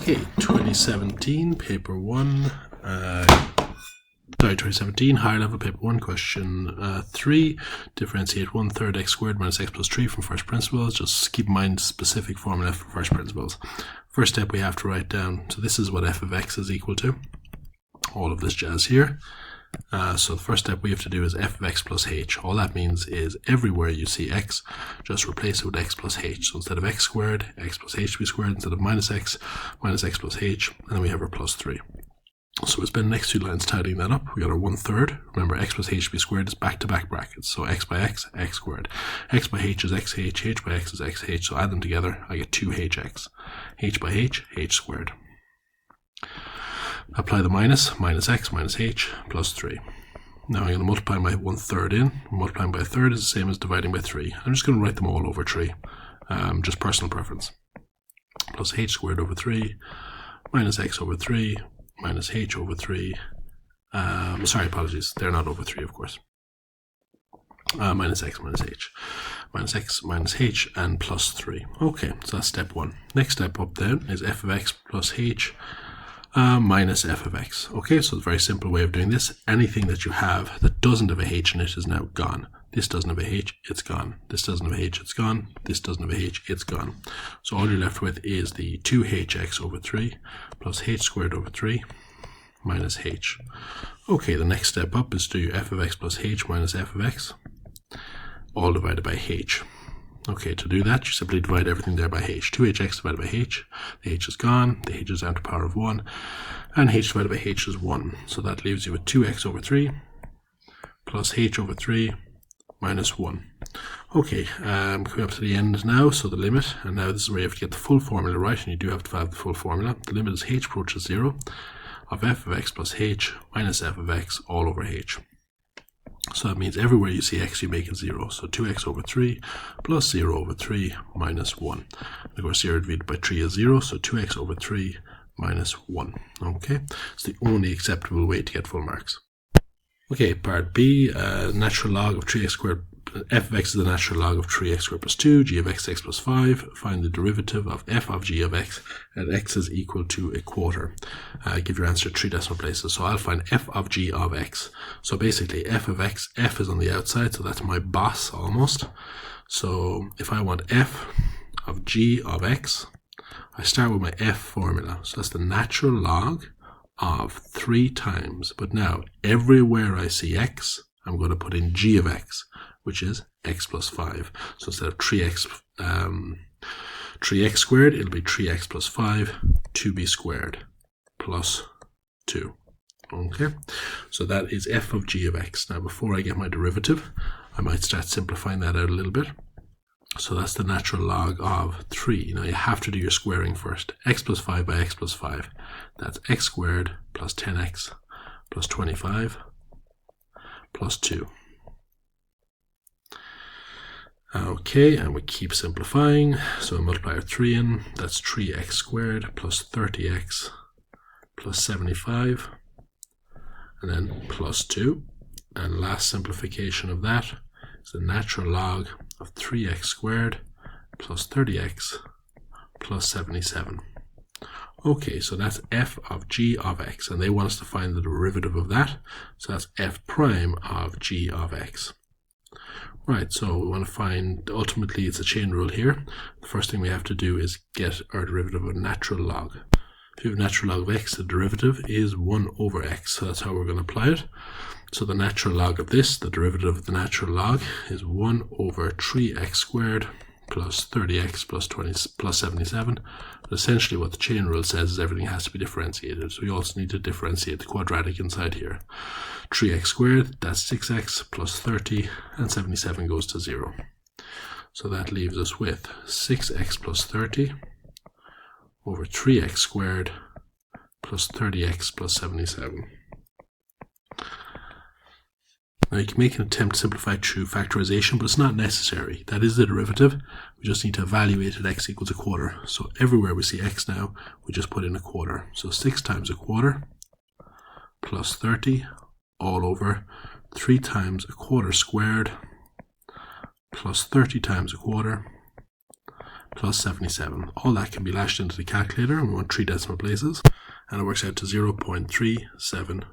Okay, 2017, paper 1, 2017, higher level paper 1, question 3, differentiate 1/3 x squared minus x plus 3 from first principles. Just keep in mind specific formula for first principles. First step we have to write down, so this is what f of x is equal to, all of this jazz here. So the first step we have to do is f of x plus h. All that means is everywhere you see x, just replace it with x plus h. So instead of x squared, x plus h to be squared. Instead of minus x plus h, and then we have our plus 3. So we spend the next 2 lines tidying that up. We got our 1/3. Remember, x plus h to be squared is back-to-back brackets. So x by x, x squared. X by h is xh, h by x is xh. So add them together, I get 2hx. H by h, h squared. Apply the minus x minus h plus 3. Now I'm going to multiply my 1/3 in. Multiplying by a third is the same as dividing by 3. I'm just going to write them all over 3. Just personal preference. Plus h squared over 3, minus x over 3, minus h over 3. Sorry, apologies. They're not over 3, of course. Minus x minus h. Minus x minus h and plus 3. Okay, so that's step 1. Next step up then is f of x plus h minus f of x. Okay, so it's a very simple way of doing this. Anything that you have that doesn't have a h in it is now gone. This doesn't have a h, it's gone. This doesn't have a h, it's gone. This doesn't have a h, it's gone. So all you're left with is the 2hx over 3 plus h squared over 3 minus h. Okay, the next step up is to do f of x plus h minus f of x, all divided by h. Okay, to do that, you simply divide everything there by h. 2hx divided by h, the h is gone, the h is down to the power of 1, and h divided by h is 1. So that leaves you with 2x over 3 plus h over 3 minus 1. Okay, coming up to the end now, so the limit, and now this is where you have to get the full formula right, and you do have to have the full formula. The limit is h approaches 0 of f of x plus h minus f of x all over h. So that means everywhere you see x, you make it 0. So 2x over 3 plus 0 over 3 minus 1. Of course, 0 divided by 3 is 0, so 2x over 3 minus 1. Okay, it's the only acceptable way to get full marks. Okay, part B, natural log of 3x squared. F of x is the natural log of 3x squared plus 2, g of x, x plus 5. Find the derivative of f of g of x at x is equal to a quarter. Give your answer 3 decimal places. So I'll find f of g of x. So basically f of x, f is on the outside, so that's my boss almost. So if I want f of g of x, I start with my f formula. So that's the natural log of 3 times. But now everywhere I see x, I'm going to put in g of x, which is x plus 5. So instead of 3x squared, it'll be 3x plus 5, 2b squared plus 2. Okay, so that is f of g of x. Now before I get my derivative, I might start simplifying that out a little bit. So that's the natural log of 3. Now you have to do your squaring first. X plus 5 by x plus 5. That's x squared plus 10x plus 25 plus 2. Okay, and we keep simplifying. So we multiply our 3 in. That's 3x squared plus 30x plus 75. And then plus 2. And last simplification of that is the natural log of 3x squared plus 30x plus 77. Okay, so that's f of g of x, and they want us to find the derivative of that. So that's f prime of g of x. Right, so we want to find, ultimately it's a chain rule here. The first thing we have to do is get our derivative of a natural log. If you have a natural log of x, the derivative is 1 over x, so that's how we're going to apply it. So the natural log of this, the derivative of the natural log, is 1 over 3x squared plus 30x plus 77. But essentially what the chain rule says is everything has to be differentiated. So we also need to differentiate the quadratic inside here. 3x squared, that's 6x plus 30, and 77 goes to 0. So that leaves us with 6x plus 30 over 3x squared plus 30x plus 77. Now you can make an attempt to simplify through factorization, but it's not necessary. That is the derivative. We just need to evaluate at x equals a quarter. So everywhere we see x now, we just put in a quarter. So 6 times a quarter plus 30 all over 3 times a quarter squared plus 30 times a quarter plus 77. All that can be lashed into the calculator, and we want 3 decimal places, and it works out to 0.37